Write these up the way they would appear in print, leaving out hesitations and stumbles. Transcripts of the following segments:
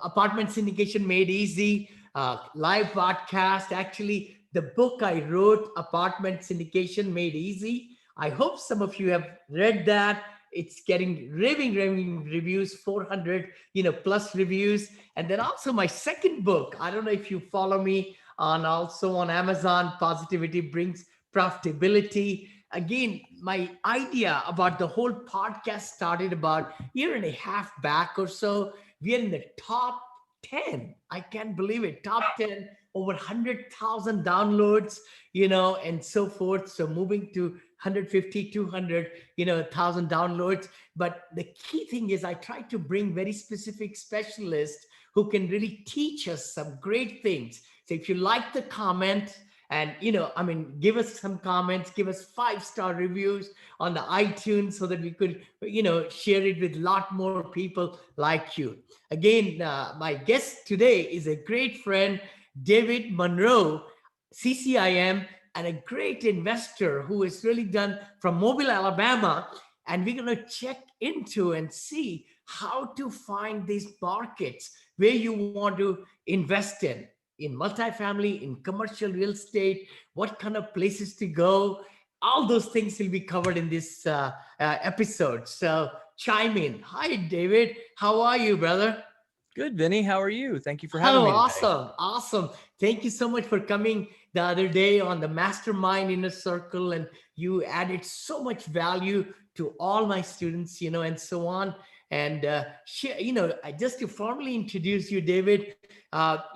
Apartment Syndication Made Easy, live podcast. Actually, the book I wrote, Apartment Syndication Made Easy. I hope some of you have read that. It's getting raving reviews, 400, plus reviews. And then also my second book. I don't know if you follow me on Amazon. Positivity Brings Profitability. Again, my idea about the whole podcast started about a year and a half back or so. We are in the top 10. I can't believe it. Top 10, over 100,000 downloads, and so forth. So moving to 150, 200, 1,000 downloads. But the key thing is I try to bring very specific specialists who can really teach us some great things. So if you like the comment, and, give us some comments, give us 5-star reviews on the iTunes so that we could, share it with a lot more people like you. Again, my guest today is a great friend, David Monroe, CCIM, and a great investor who has really done from Mobile, Alabama. And we're going to check into and see how to find these markets where you want to invest in multifamily, in commercial real estate, what kind of places to go. All those things will be covered in this episode. So chime in. Hi, David. How are you, brother? Good, Vinney. How are you? Thank you for having me today. Awesome. Thank you so much for coming the other day on the Mastermind Inner Circle, and you added so much value to all my students, and so on. And just to formally introduce you, David,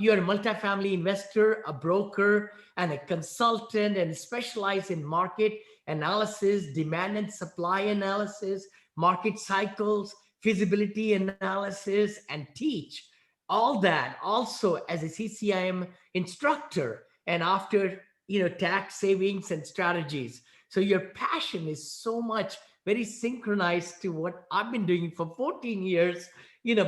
you're a multifamily investor, a broker, and a consultant, and specialize in market analysis, demand and supply analysis, market cycles, feasibility analysis, and teach all that also as a CCIM instructor, and after tax savings and strategies. So your passion is so much very synchronized to what I've been doing for 14 years,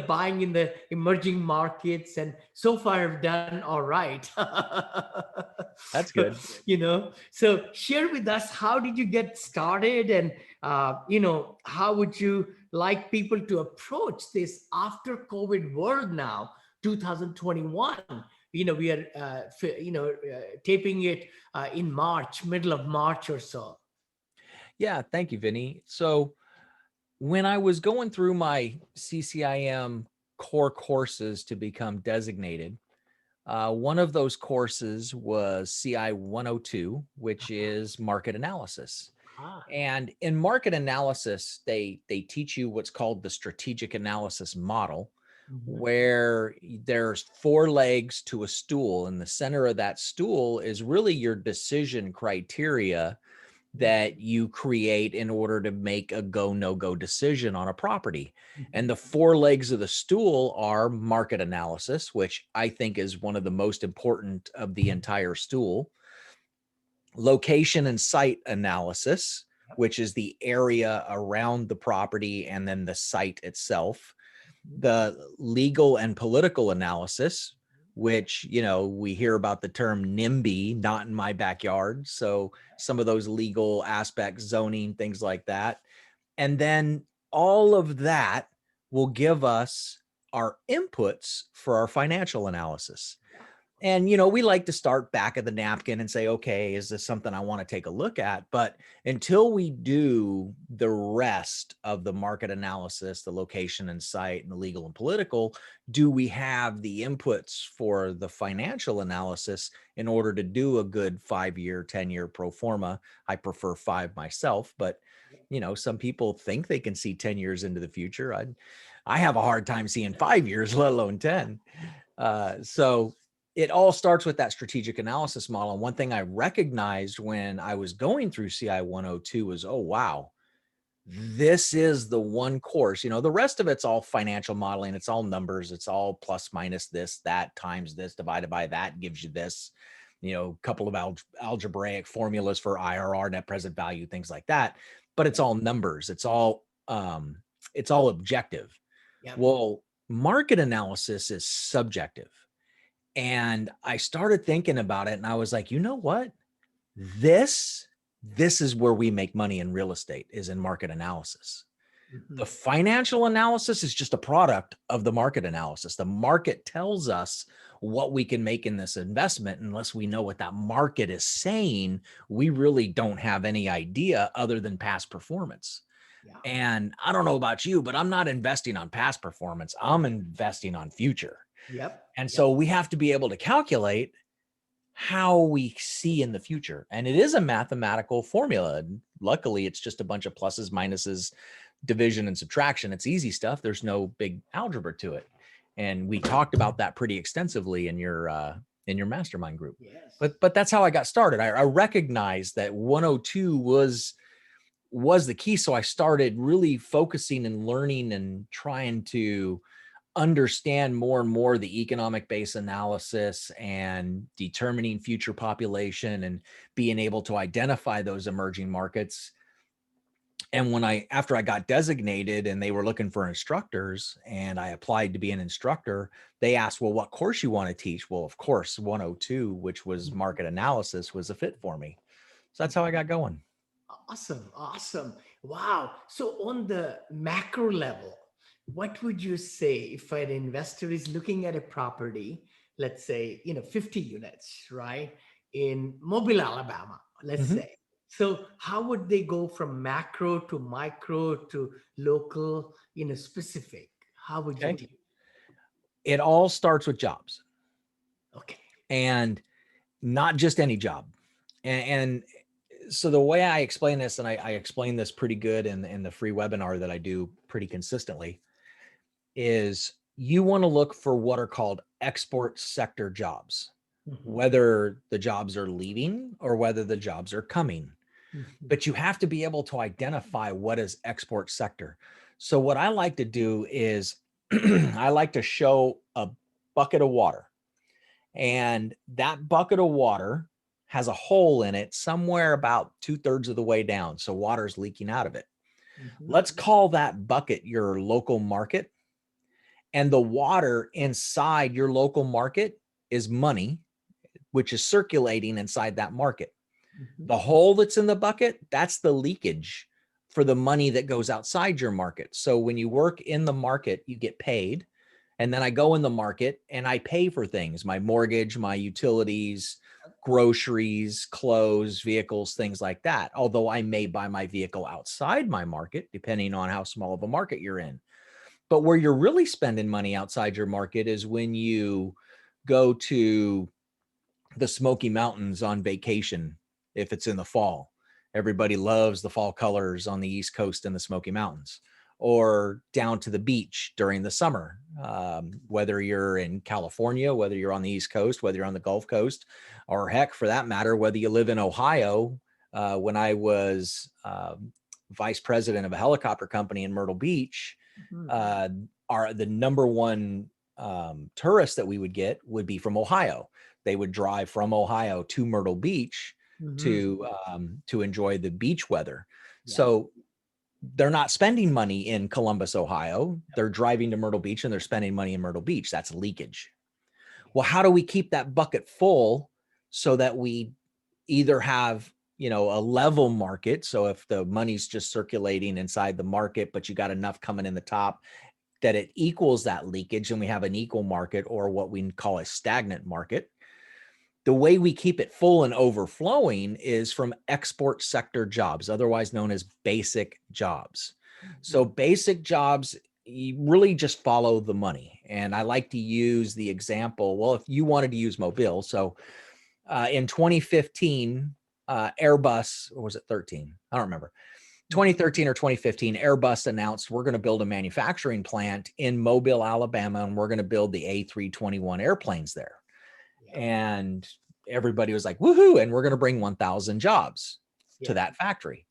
buying in the emerging markets, and so far I've done all right. That's good. So share with us, how did you get started, and how would you like people to approach this after COVID world now, 2021? We are taping it in March, middle of March or so. Yeah, thank you, Vinney. So when I was going through my CCIM core courses to become designated, one of those courses was CI 102, which is market analysis. And in market analysis, they teach you what's called the strategic analysis model, where there's 4 legs to a stool, and the center of that stool is really your decision criteria that you create in order to make a go, no-go decision on a property. And the 4 legs of the stool are market analysis, which I think is one of the most important of the entire stool. Location and site analysis, which is the area around the property and then the site itself. The legal and political analysis, which, we hear about the term NIMBY, not in my backyard. So some of those legal aspects, zoning, things like that. And then all of that will give us our inputs for our financial analysis. And, we like to start back of the napkin and say, okay, is this something I want to take a look at? But until we do the rest of the market analysis, the location and site, and the legal and political, do we have the inputs for the financial analysis in order to do a good 5-year, 10-year pro forma? I prefer 5 myself, but, some people think they can see 10 years into the future. I have a hard time seeing 5 years, let alone 10. So it all starts with that strategic analysis model. And one thing I recognized when I was going through CI 102 was, oh, wow, this is the one course. The rest of it's all financial modeling. It's all numbers. It's all plus minus this, that, times this, divided by that gives you this, a couple of algebraic formulas for IRR, net present value, things like that. But it's all numbers. It's all objective. Yep. Well, market analysis is subjective. And I started thinking about it, and I was like, you know what? This is where we make money in real estate, is in market analysis. Mhm. The financial analysis is just a product of the market analysis. The market tells us what we can make in this investment. Unless we know what that market is saying, we really don't have any idea other than past performance. Yeah. And I don't know about you, but I'm not investing on past performance. I'm investing on future. Yep. And Yep. so we have to be able to calculate how we see in the future. And it is a mathematical formula. And luckily, it's just a bunch of pluses, minuses, division, and subtraction. It's easy stuff. There's no big algebra to it. And we talked about that pretty extensively in your mastermind group. Yes. But that's how I got started. I recognized that 102 was the key. So I started really focusing and learning and trying to understand more and more the economic base analysis and determining future population and being able to identify those emerging markets. And after I got designated and they were looking for instructors and I applied to be an instructor, they asked, well, what course you want to teach? Well, of course, 102, which was market analysis, was a fit for me. So that's how I got going. Awesome. Awesome. Wow. So on the macro level, what would you say if an investor is looking at a property, let's say, 50 units, right? In Mobile, Alabama, let's Mhm. say. So how would they go from macro to micro to local, specific? How would you Okay. do? It all starts with jobs, Okay. and not just any job. And so the way I explain this, and I explain this pretty good in the free webinar that I do pretty consistently, is you want to look for what are called export sector jobs, Mhm. whether the jobs are leaving or whether the jobs are coming. Mhm. But you have to be able to identify what is export sector. So what I like to do is I like to show a bucket of water, and that bucket of water has a hole in it somewhere about 2/3 of the way down. So water's leaking out of it. Mhm. Let's call that bucket your local market. And the water inside your local market is money, which is circulating inside that market. Mhm. The hole that's in the bucket, that's the leakage for the money that goes outside your market. So when you work in the market, you get paid. And then I go in the market and I pay for things, my mortgage, my utilities, groceries, clothes, vehicles, things like that. Although I may buy my vehicle outside my market, depending on how small of a market you're in. But where you're really spending money outside your market is when you go to the Smoky Mountains on vacation, if it's in the fall. Everybody loves the fall colors on the East Coast and the Smoky Mountains, or down to the beach during the summer. Whether you're in California, whether you're on the East Coast, whether you're on the Gulf Coast, or heck, for that matter, whether you live in Ohio. When I was vice president of a helicopter company in Myrtle Beach, Mhm. uh, the number one tourist that we would get would be from Ohio. They would drive from Ohio to Myrtle Beach Mhm. to enjoy the beach weather. Yeah. So they're not spending money in Columbus, Ohio. They're driving to Myrtle Beach and they're spending money in Myrtle Beach. That's leakage. Well, how do we keep that bucket full so that we either have, a level market? So if the money's just circulating inside the market, but you got enough coming in the top that it equals that leakage and we have an equal market, or what we call a stagnant market. The way we keep it full and overflowing is from export sector jobs, otherwise known as basic jobs. So Mhm. basic jobs, you really just follow the money. And I like to use the example, well, if you wanted to use Mobile. So in 2015, Airbus, or was it 13? I don't remember. 2013 or 2015, Airbus announced we're going to build a manufacturing plant in Mobile, Alabama, and we're going to build the A321 airplanes there. Yeah. And everybody was like, woohoo, and we're going to bring 1,000 jobs to Yeah. that factory.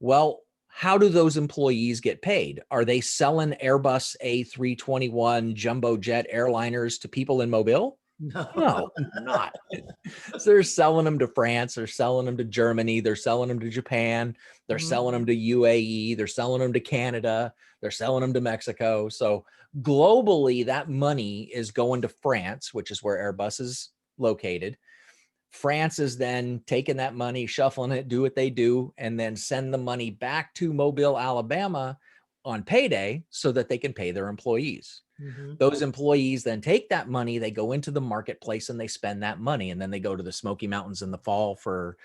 Well, how do those employees get paid? Are they selling Airbus A321 jumbo jet airliners to people in Mobile? No. No, not. So they're selling them to France, they're selling them to Germany, they're selling them to Japan, they're selling them to UAE, they're selling them to Canada, they're selling them to Mexico. So globally, that money is going to France, which is where Airbus is located. France is then taking that money, shuffling it, do what they do, and then send the money back to Mobile, Alabama, on payday so that they can pay their employees. Mm-hmm. Those employees then take that money, they go into the marketplace and they spend that money. And then they go to the Smoky Mountains in the fall for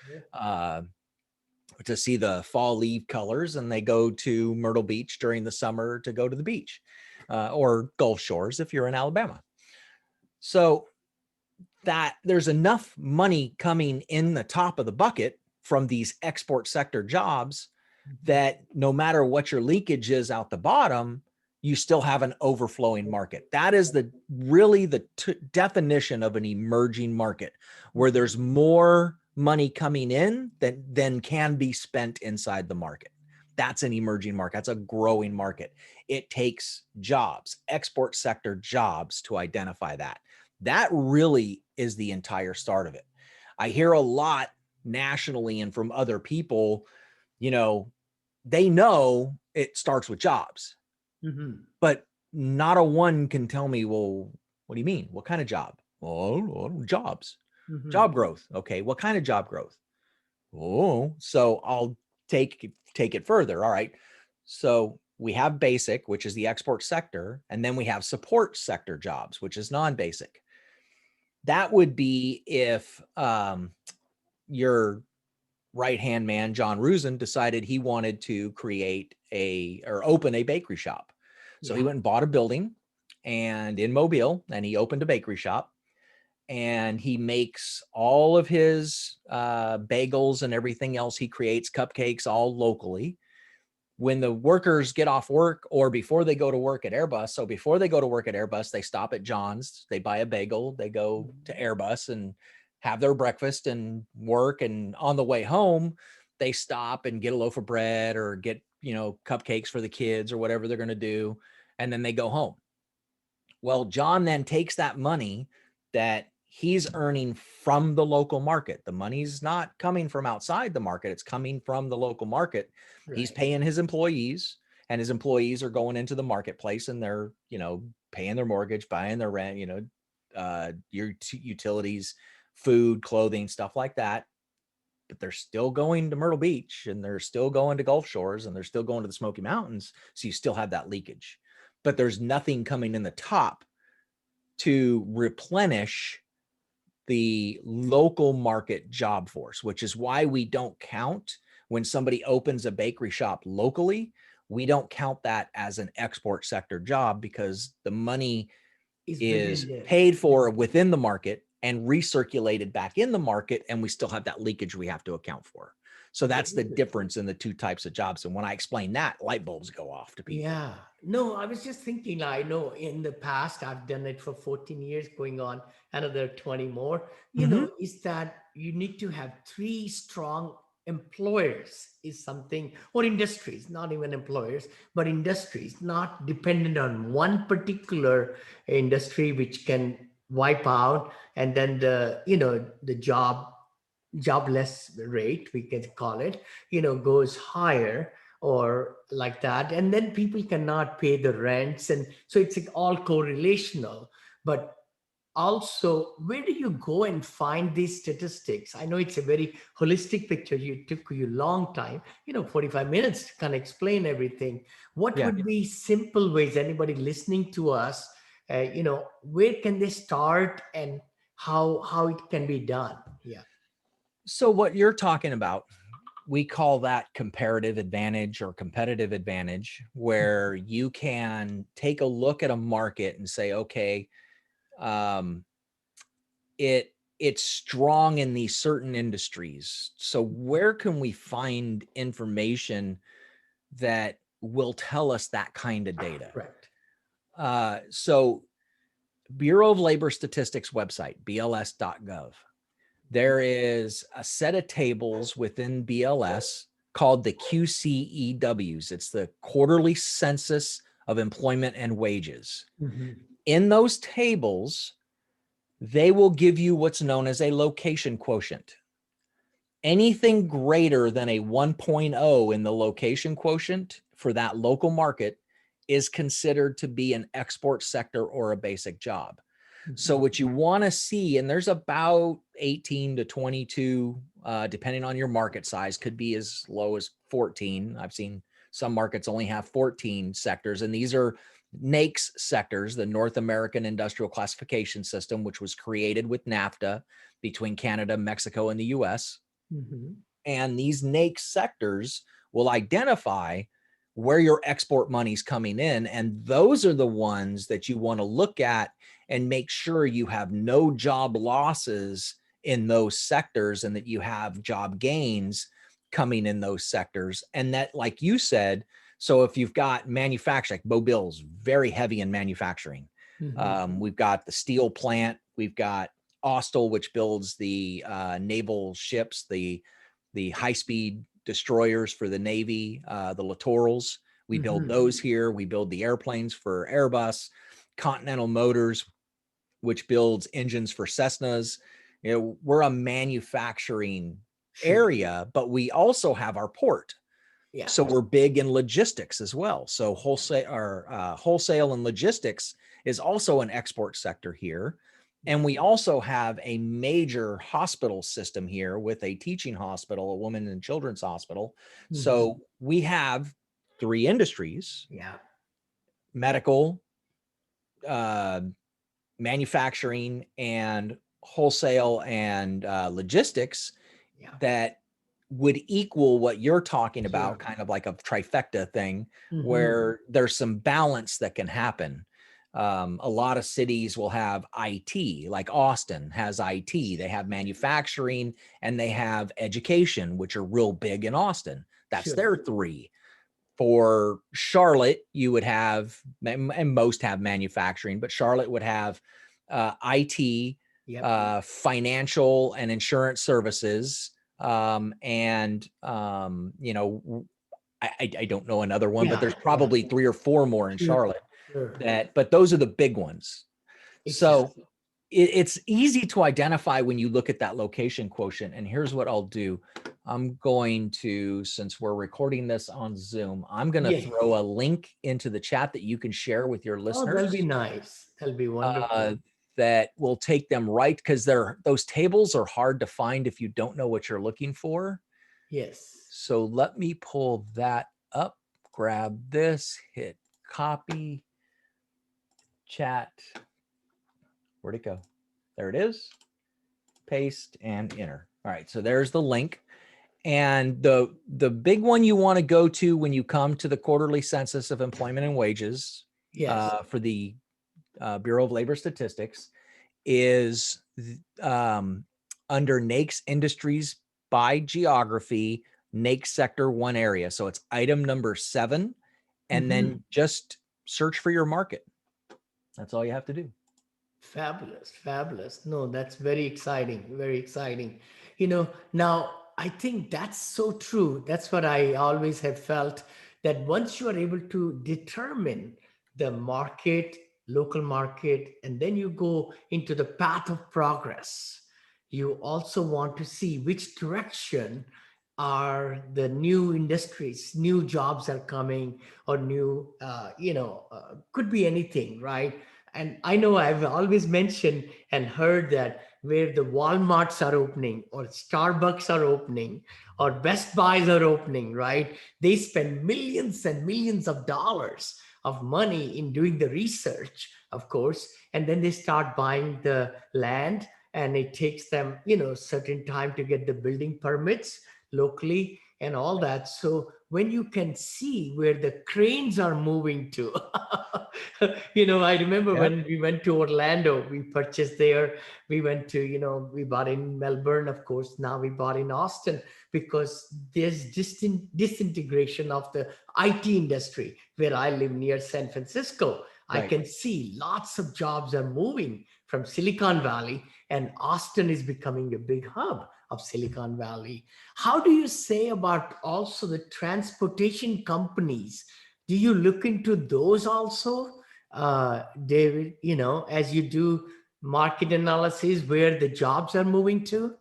to see the fall leaf colors, and they go to Myrtle Beach during the summer to go to the beach, or Gulf Shores if you're in Alabama. So that there's enough money coming in the top of the bucket from these export sector jobs that no matter what your leakage is out the bottom, you still have an overflowing market. That is really the definition of an emerging market, where there's more money coming in than can be spent inside the market. That's an emerging market. That's a growing market. It takes jobs, export sector jobs, to identify that. That really is the entire start of it. I hear a lot nationally and from other people, they know it starts with jobs, but not a one can tell me, well, what do you mean? What kind of job? Well, jobs, job growth. Okay. What kind of job growth? Oh, so I'll take it further. All right. So we have basic, which is the export sector, and then we have support sector jobs, which is non-basic. That would be if your right-hand man, John Rusin, decided he wanted to open a bakery shop. So he went and bought a building in Mobile, and he opened a bakery shop, and he makes all of his bagels and everything else. He creates cupcakes all locally. When the workers get off work, or before they go to work at Airbus. So before they go to work at Airbus, they stop at John's, they buy a bagel, they go to Airbus and have their breakfast and work. And on the way home, they stop and get a loaf of bread or get, cupcakes for the kids or whatever they're going to do. And then they go home. Well, John then takes that money that he's earning from the local market. The money's not coming from outside the market. It's coming from the local market. Right. He's paying his employees, and his employees are going into the marketplace, and they're, paying their mortgage, buying their rent, your utilities, food, clothing, stuff like that. But they're still going to Myrtle Beach, and they're still going to Gulf Shores, and they're still going to the Smoky Mountains. So you still have that leakage, but there's nothing coming in the top to replenish the local market job force, which is why we don't count when somebody opens a bakery shop locally. We don't count that as an export sector job, because the money is paid for within the market and recirculated back in the market, and we still have that leakage we have to account for. So that's the difference in the two types of jobs. And when I explain that, light bulbs go off to people. Yeah. No, I was just thinking, I know in the past, I've done it for 14 years, going on another 20 more, is that you need to have 3 strong employers is something, or industries, not even employers, but industries, not dependent on one particular industry, which can wipe out. And then the jobless rate, we can call it, goes higher or like that. And then people cannot pay the rents. And so it's all correlational. But also, where do you go and find these statistics? I know it's a very holistic picture. It took you a long time, 45 minutes to kind of explain everything. What would be simple ways, anybody listening to us, where can they start, and how it can be done? Yeah. So what you're talking about, we call that comparative advantage or competitive advantage, where you can take a look at a market and say, okay, it's strong in these certain industries. So where can we find information that will tell us that kind of data? Right. So Bureau of Labor Statistics website, bls.gov. There is a set of tables within BLS called the QCEWs. It's the Quarterly Census of Employment and Wages. In those tables, they will give you what's known as a location quotient. Anything greater than a 1.0 in the location quotient for that local market is considered to be an export sector or a basic job. So what you want to see, and there's about 18 to 22, depending on your market size, could be as low as 14. I've seen Some markets only have 14 sectors, and these are NAICS sectors, the North American Industrial Classification System, which was created with NAFTA between Canada, Mexico, and the US. Mm-hmm. And these NAICS sectors will identify where your export money's coming in. And those are the ones that you want to look at and make sure you have no job losses in those sectors and that you have job gains coming in those sectors. And that, like you said, so if you've got manufacturing, like Mobile's very heavy in manufacturing. Mm-hmm. We've got the steel plant. We've got Austal, which builds the naval ships, the high-speed destroyers for the Navy, the littorals. We build those here. We build the airplanes for Airbus. Continental Motors, which builds engines for Cessnas. You know, we're a manufacturing area, but we also have our port. Yeah. So we're big in logistics as well. So wholesale and logistics is also an export sector here. And we also have a major hospital system here with a teaching hospital, a women and children's hospital. So we have 3 industries: medical, manufacturing, and wholesale and logistics that would equal what you're talking about, kind of like a trifecta thing, where there's some balance that can happen. A lot of cities will have IT, like Austin has IT. They have manufacturing and they have education, which are real big in Austin. That's their 3. For Charlotte, you would have, and most have manufacturing, but Charlotte would have IT, financial and insurance services, and you know, I don't know another one, but there's probably 3 or 4 more in Charlotte. But those are the big ones. So it's easy to identify when you look at that location quotient. And here's what I'll do. I'm going to, since we're recording this on Zoom, I'm going to throw a link into the chat that you can share with your listeners. Oh, that'll be nice. That'll be wonderful. That will take them right, because those tables are hard to find if you don't know what you're looking for. Yes. So let me pull that up, grab this, hit copy, chat. Where'd it go? There it is. Paste and enter. All right, so there's the link. And the big one you want to go to when you come to the quarterly census of employment and wages for the Bureau of Labor Statistics is under NAICS industries by geography, NAICS sector 1 area. So it's item number 7, and then just search for your market. That's all you have to do. Fabulous, fabulous. No, that's very exciting, very exciting. You know, now I think that's so true. That's what I always have felt, that once you are able to determine the market, local market, and then you go into the path of progress, you also want to see which direction are the new industries, new jobs are coming, or new, could be anything, right? And I know I've always mentioned and heard that where the Walmarts are opening, or Starbucks are opening, or Best Buys are opening, right? They spend millions and millions of dollars of money in doing the research, of course, and then they start buying the land, and it takes them, certain time to get the building permits locally and all that. So when you can see where the cranes are moving to, I remember when we went to Orlando, we purchased there. We went to, we bought in Melbourne, of course. Now we bought in Austin, because there's disintegration of the IT industry where I live near San Francisco. I can see lots of jobs are moving from Silicon Valley, and Austin is becoming a big hub of Silicon Valley. How do you say about also the transportation companies? Do you look into those also, David, as you do market analysis, where the jobs are moving to?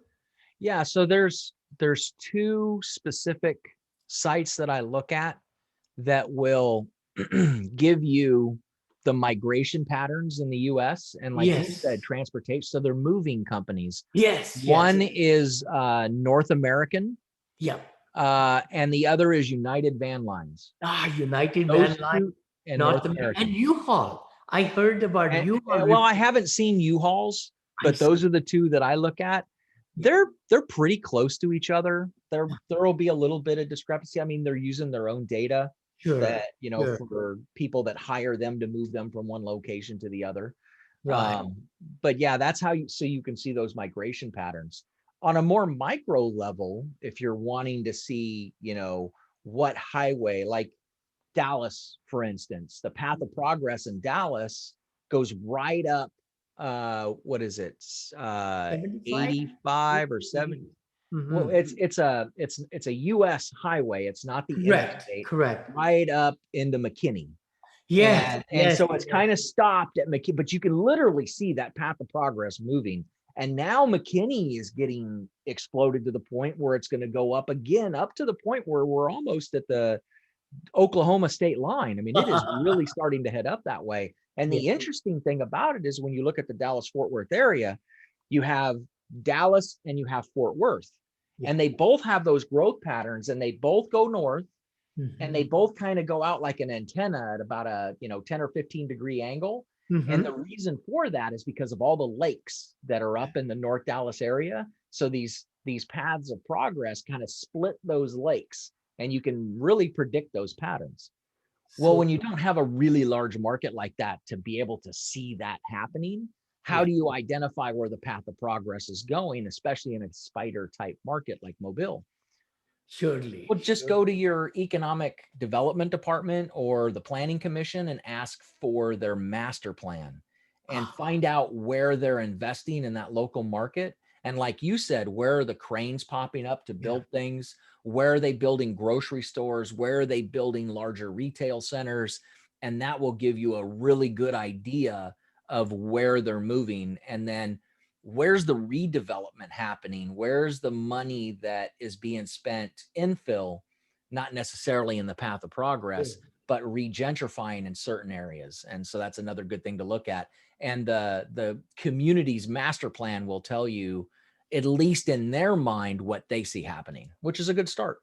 Yeah, so there's 2 specific sites that I look at that will give you the migration patterns in the US, and like you said, transportation. So they're moving companies. Yes. One is North American. Yeah. and the other is United Van Lines. United Van Those Line, two in North North America, and American. U-Haul. I heard about U-Haul. Well, I haven't seen U-Hauls, I but those are the two that I look at. They're pretty close to each other. There'll be a little bit of discrepancy. I mean, they're using their own data Sure. that, Sure. for people that hire them to move them from one location to the other. Right. But yeah, that's how you can see those migration patterns. On a more micro level, if you're wanting to see, what highway, like Dallas, for instance, the path of progress in Dallas goes right up, what is it? 75? 85 or 70. Well, Mhm. it's a US highway. It's not the Correct. interstate, Correct. right up into McKinney. Yes. And Yes. so it's kind of stopped at McKinney, but you can literally see that path of progress moving. And now McKinney is getting exploded to the point where it's going to go up again, up to the point where we're almost at the Oklahoma state line. I mean, it is really starting to head up that way. And the interesting thing about it is when you look at the Dallas-Fort Worth area, you have Dallas and you have Fort Worth. Yeah. And they both have those growth patterns, and they both go north, and they both kind of go out like an antenna at about a 10 or 15 degree angle. And the reason for that is because of all the lakes that are up in the North Dallas area. So these paths of progress kind of split those lakes, and you can really predict those patterns. Well, when you don't have a really large market like that to be able to see that happening, how do you identify where the path of progress is going, especially in a spider type market like Mobile? Surely. Well, just go to your economic development department or the planning commission and ask for their master plan and find out where they're investing in that local market. And like you said, where are the cranes popping up to build things? Where are they building grocery stores? Where are they building larger retail centers? And that will give you a really good idea of where they're moving. And then where's the redevelopment happening? Where's the money that is being spent infill, not necessarily in the path of progress, but regentrifying in certain areas? And so that's another good thing to look at. And the community's master plan will tell you, at least in their mind, what they see happening, which is a good start.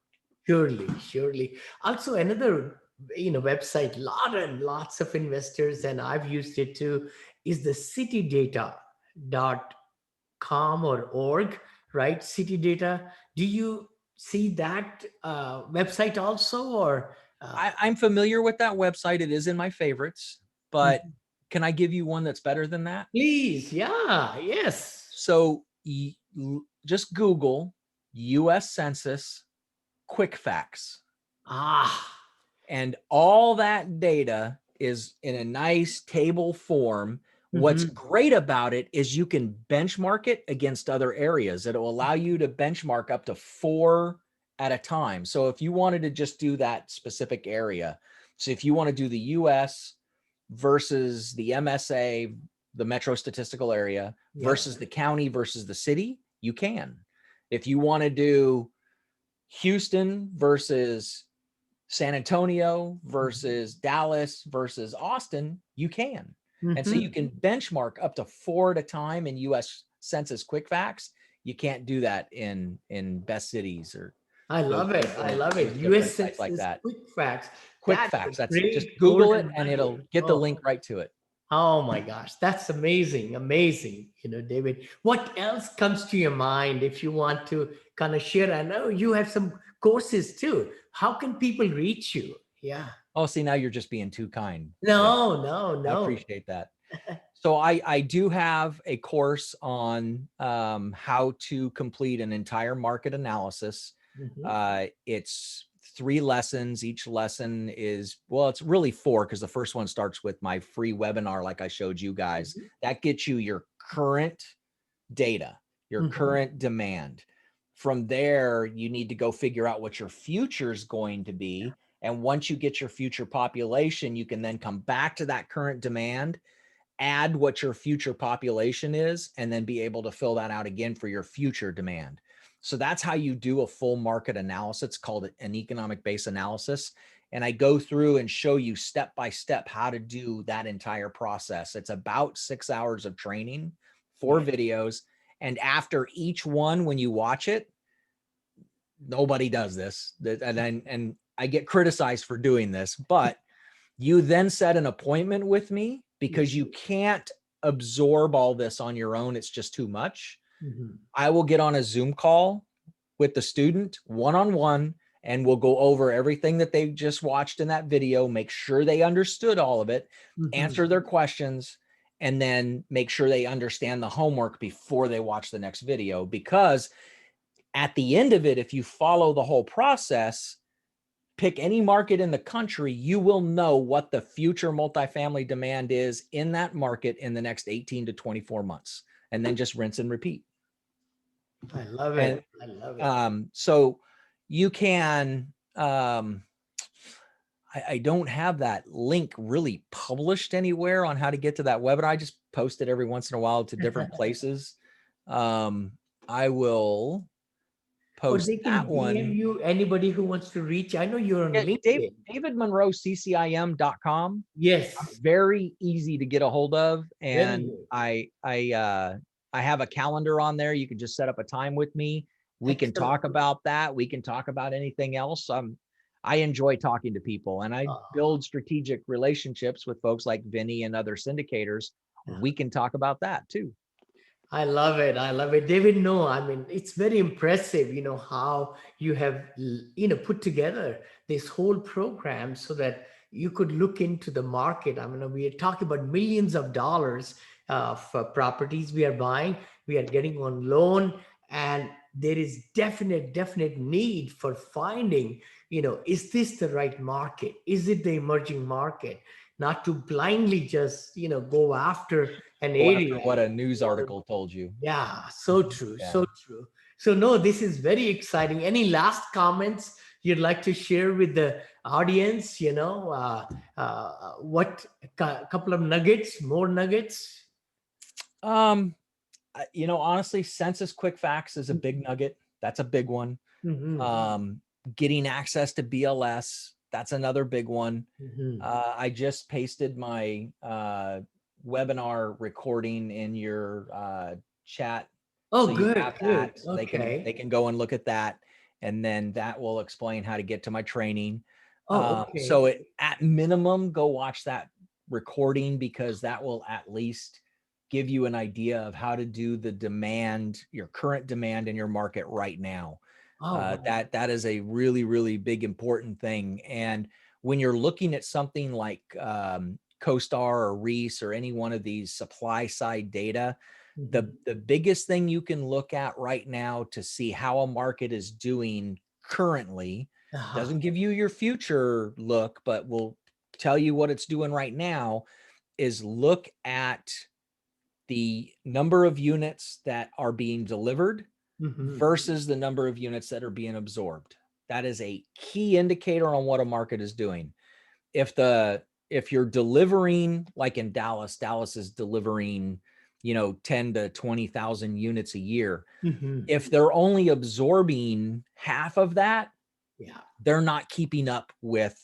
Surely, surely. Also, another website, lot and lots of investors, and I've used it too, is the citydata.com or org, right? City Data. Do you see that website also, or? I'm familiar with that website. It is in my favorites, but can I give you one that's better than that? Please, yeah, yes. So just Google U.S. Census quick facts. And all that data is in a nice table form. What's great about it is you can benchmark it against other areas. It'll allow you to benchmark up to 4 at a time. So if you wanted to just do that specific area, so if you want to do the US versus the MSA, the metro statistical area, versus the county versus the city, you can. If you want to do Houston versus San Antonio versus Dallas versus Austin, you can. And so you can benchmark up to 4 at a time in US Census quick facts. You can't do that in best cities or I love it. I love it. US sites like that. quick facts. Quick facts. That's just Google it and it'll get the link right to it. Oh my gosh, that's amazing. Amazing. David, what else comes to your mind if you want to kind of share? I know you have some courses too. How can people reach you? Yeah. Oh, see, now you're just being too kind. No. I appreciate that. So I do have a course on how to complete an entire market analysis. It's 3 lessons. Each lesson is, well, it's really 4 because the first one starts with my free webinar, like I showed you guys. That gets you your current data, your current demand. From there, you need to go figure out what your future is going to be. And once you get your future population, you can then come back to that current demand, add what your future population is, and then be able to fill that out again for your future demand. So that's how you do a full market analysis. It's called an economic base analysis. And I go through and show you step by step how to do that entire process. It's about 6 hours of training, 4 videos. And after each one, when you watch it, nobody does this, and I get criticized for doing this, but you then set an appointment with me because you can't absorb all this on your own. It's just too much. Mhm. I will get on a Zoom call with the student one-on-one, and we'll go over everything that they just watched in that video, make sure they understood all of it, answer their questions, and then make sure they understand the homework before they watch the next video. Because at the end of it, if you follow the whole process, pick any market in the country, you will know what the future multifamily demand is in that market in the next 18 to 24 months, and then just rinse and repeat. I love And it. I love it. so you can, I don't have that link really published anywhere on how to get to that webinar. I just post it every once in a while to different places. I will Or post they that can DM one. you, anybody who wants to reach. I know you're on Yeah, LinkedIn. David Monroe, CCIM.com. Yes. Very easy to get a hold of. Very And good. I have a calendar on there. You can just set up a time with me. We can Excellent. talk about that. We can talk about anything else. I enjoy talking to people, and I build strategic relationships with folks like Vinney and other syndicators. We can talk about that too. I love it. I love it. David, no, I mean, it's very impressive, how you have, put together this whole program so that you could look into the market. I mean, we are talking about millions of dollars for properties we are buying, we are getting on loan, and there is definite need for finding, is this the right market? Is it the emerging market? Not to blindly just, go after an Go after area. what a news article told you. Yeah, so true, Yeah. so true. So no, this is very exciting. Any last comments you'd like to share with the audience? What couple of nuggets, more nuggets? Honestly, census quick facts is a big nugget. That's a big one. Mm-hmm. Getting access to BLS, that's another big one. Mm-hmm. I just pasted my webinar recording in your chat. Oh, So you good, have good. that. Okay. They can go and look at that. And then that will explain how to get to my training. Oh, okay. So at minimum, go watch that recording, because that will at least give you an idea of how to do the demand, your current demand in your market right now. Oh, wow. That is a really, really big, important thing. And when you're looking at something like CoStar or Reese or any one of these supply side data, Mm-hmm. the biggest thing you can look at right now to see how a market is doing currently, doesn't give you your future look, but will tell you what it's doing right now, is look at the number of units that are being delivered Mm-hmm. versus the number of units that are being absorbed. That is a key indicator on what a market is doing. If you're delivering, like in Dallas is delivering, 10 to 20,000 units a year. Mm-hmm. If they're only absorbing half of that, Yeah. they're not keeping up with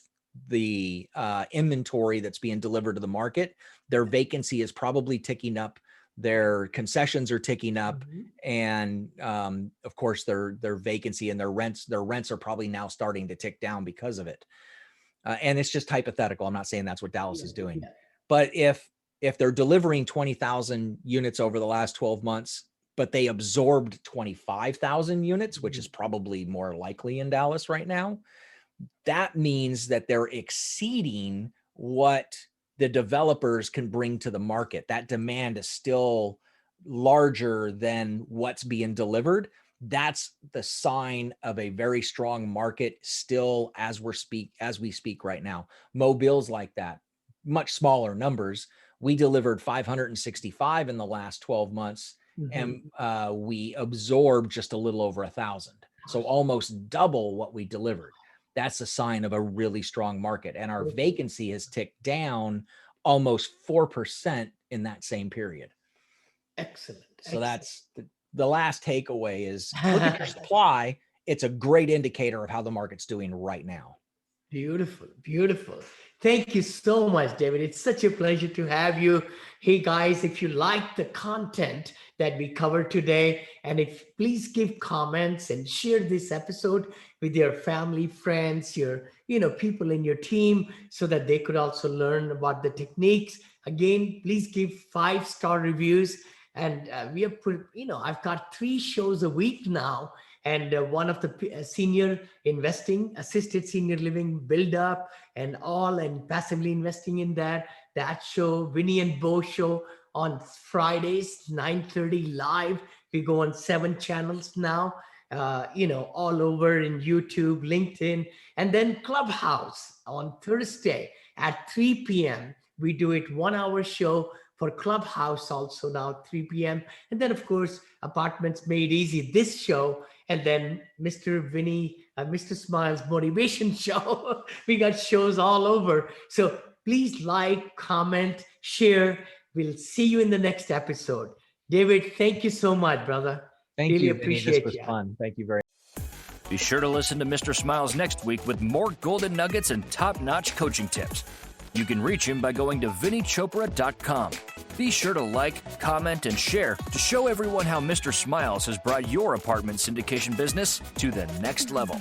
the inventory that's being delivered to the market. Their vacancy is probably ticking up. Their concessions are ticking up, and of course their vacancy and their rents are probably now starting to tick down because of it. And it's just hypothetical. I'm not saying that's what Dallas is doing, but if they're delivering 20,000 units over the last 12 months, but they absorbed 25,000 units, which is probably more likely in Dallas right now, that means that they're exceeding what the developers can bring to the market. That demand is still larger than what's being delivered. That's the sign of a very strong market still as we speak right now. Mobile's like that, much smaller numbers. We delivered 565 in the last 12 months, and we absorbed just a little over 1,000. So almost double what we delivered. That's a sign of a really strong market. And our vacancy has ticked down almost 4% in that same period. Excellent. So that's the last takeaway is look at your supply. It's a great indicator of how the market's doing right now. Beautiful, beautiful. Thank you so much, David. It's such a pleasure to have you. Hey guys, if you like the content that we covered today, and if please give comments and share this episode with your family, friends, your people in your team, so that they could also learn about the techniques. Again, please give 5-star reviews. And we have put, I've got 3 shows a week now, and one of the senior investing, assisted senior living build up and all, and passively investing in that show, Vinney and Bo show on Fridays, 9:30 live. We go on 7 channels now, all over in YouTube, LinkedIn, and then Clubhouse on Thursday at 3 p.m. We do it 1-hour show for Clubhouse also now, 3 p.m. And then, of course, Apartments Made Easy, this show, and then Mr. Vinney, Mr. Smiles Motivation Show. We got shows all over. So please like, comment, share. We'll see you in the next episode. David, thank you so much, brother. Thank Really you, Vinny. This appreciate was you. fun. Thank you very much. Be sure to listen to Mr. Smiles next week with more golden nuggets and top-notch coaching tips. You can reach him by going to vinneychopra.com. Be sure to like, comment, and share to show everyone how Mr. Smiles has brought your apartment syndication business to the next level.